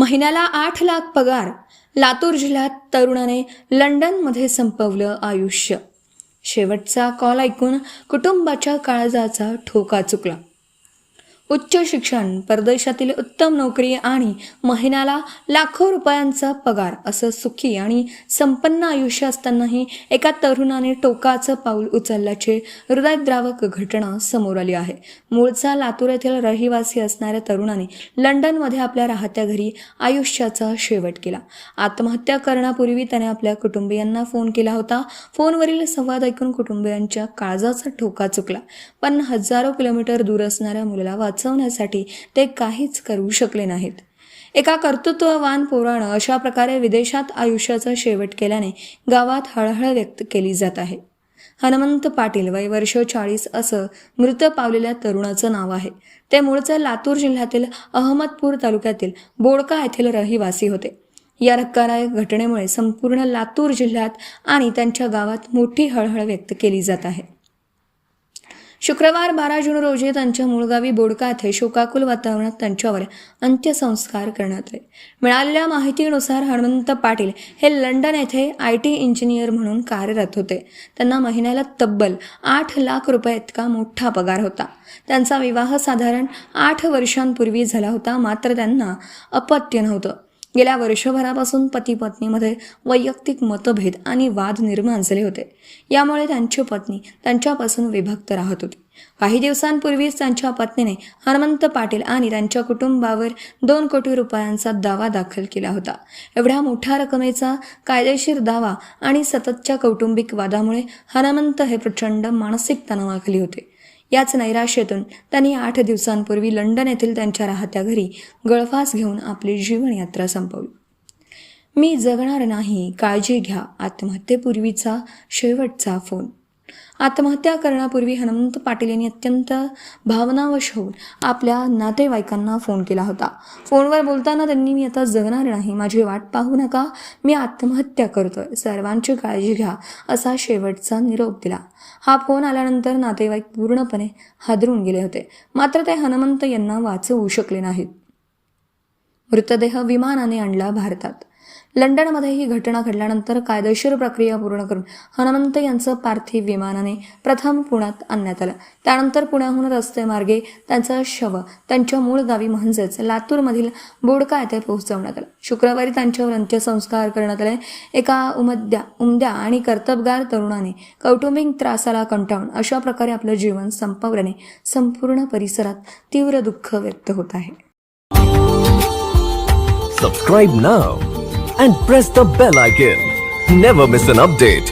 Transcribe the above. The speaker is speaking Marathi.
महिन्याला 8 लाख पगार. लातूर जिल्ह्यात तरुणाने लंडनमध्ये संपवलं आयुष्य. शेवटचा कॉल ऐकून कुटुंबाच्या काळजाचा ठोका चुकला. उच्च शिक्षण, परदेशातील उत्तम नोकरी आणि महिन्याला लाखो रुपयांचा पगार असं सुखी आणि संपन्न आयुष्य असतानाही एका तरुणाने टोकाचं पाऊल उचलल्याची हृदयद्रावक घटना समोर आली आहे. मूळचा लातूर येथील रहिवासी असणाऱ्या तरुणाने लंडनमध्ये आपल्या राहत्या घरी आयुष्याचा शेवट केला. आत्महत्या करण्यापूर्वी त्याने आपल्या कुटुंबियांना फोन केला होता. फोनवरील संवाद ऐकून कुटुंबियांच्या काळजाचा ठोका चुकला. पण हजारो किलोमीटर दूर असणाऱ्या मुलाला वाचवण्यासाठी ते काहीच करू शकले नाहीत. एका कर्तृत्ववान पोरानं अशा प्रकारे विदेशात आयुष्याचा शेवट केल्याने गावात हळहळ व्यक्त केली जात आहे. हनुमंत पाटील, वय वर्ष 40 असं मृत पावलेल्या तरुणाचं नाव आहे. ते मूळचे लातूर जिल्ह्यातील अहमदपूर तालुक्यातील बोडका येथील रहिवासी होते. या धक्कादायक घटनेमुळे संपूर्ण लातूर जिल्ह्यात आणि त्यांच्या गावात मोठी हळहळ व्यक्त केली जात आहे. शुक्रवार 12 जून रोजी त्यांच्या मूळ गावी बोडका येथे शोकाकुल वातावरणात त्यांच्यावर अंत्यसंस्कार करण्यात आले. मिळालेल्या माहितीनुसार हनुमंत पाटील हे लंडन येथे IT इंजिनियर म्हणून कार्यरत होते. त्यांना महिन्याला तब्बल 8 लाख रुपये इतका मोठा पगार होता. त्यांचा विवाह साधारण 8 वर्षांपूर्वी झाला होता. मात्र त्यांना अपत्य नव्हतं. गेल्या वर्षभरापासून पती पत्नीमध्ये वैयक्तिक मतभेद आणि वाद निर्माण झाले होते. यामुळे त्यांची पत्नी त्यांच्यापासून विभक्त राहत होती. काही दिवसांपूर्वीच त्यांच्या पत्नीने हनुमंत पाटील आणि त्यांच्या कुटुंबावर 2 कोटी रुपयांचा दावा दाखल केला होता. एवढ्या मोठ्या रकमेचा कायदेशीर दावा आणि सततच्या कौटुंबिक वादामुळे हनुमंत हे प्रचंड मानसिक तणावाखाली होते. याच नैराश्यातून त्यांनी 8 दिवसांपूर्वी लंडन येथील त्यांच्या राहत्या घरी गळफास घेऊन आपली जीवनयात्रा संपवली. मी जगणार नाही, काळजी घ्या, आत्महत्येपूर्वीचा शेवटचा फोन. आत्महत्या करण्यापूर्वी हनुमंत पाटील यांनी अत्यंत भावनावश होऊन आपल्या नातेवाईकांना फोन केला होता. फोनवर बोलताना त्यांनी मी आता जगणार नाही, माझी वाट पाहू नका, मी आत्महत्या करतोय, सर्वांची काळजी घ्या असा शेवटचा निरोप दिला. हा फोन आल्यानंतर नातेवाईक पूर्णपणे हादरून गेले होते. मात्र ते हनुमंत यांना वाचवू शकले नाहीत. मृतदेह विमानाने आणला भारतात. लंडनमध्ये ही घटना घडल्यानंतर कायदेशीर प्रक्रिया पूर्ण करून हनुमंत यांचं पार्थिव विमानाने प्रथम पुण्यात आणण्यात आलं. त्यानंतर पुण्याहून रस्तेमार्गे त्यांचं शव त्यांच्या मूळ गावी म्हणजेच लातूरमधील बोडका येथे पोहोचवण्यात आलं. शुक्रवारी त्यांच्यावर अंत्यसंस्कार करण्यात आले. एका उमद्या आणि कर्तबगार तरुणाने कौटुंबिक त्रासाला कंटाळून अशा प्रकारे आपलं जीवन संपवल्याने संपूर्ण परिसरात तीव्र दुःख व्यक्त होत आहे. Subscribe now and press the bell icon. Never miss an update.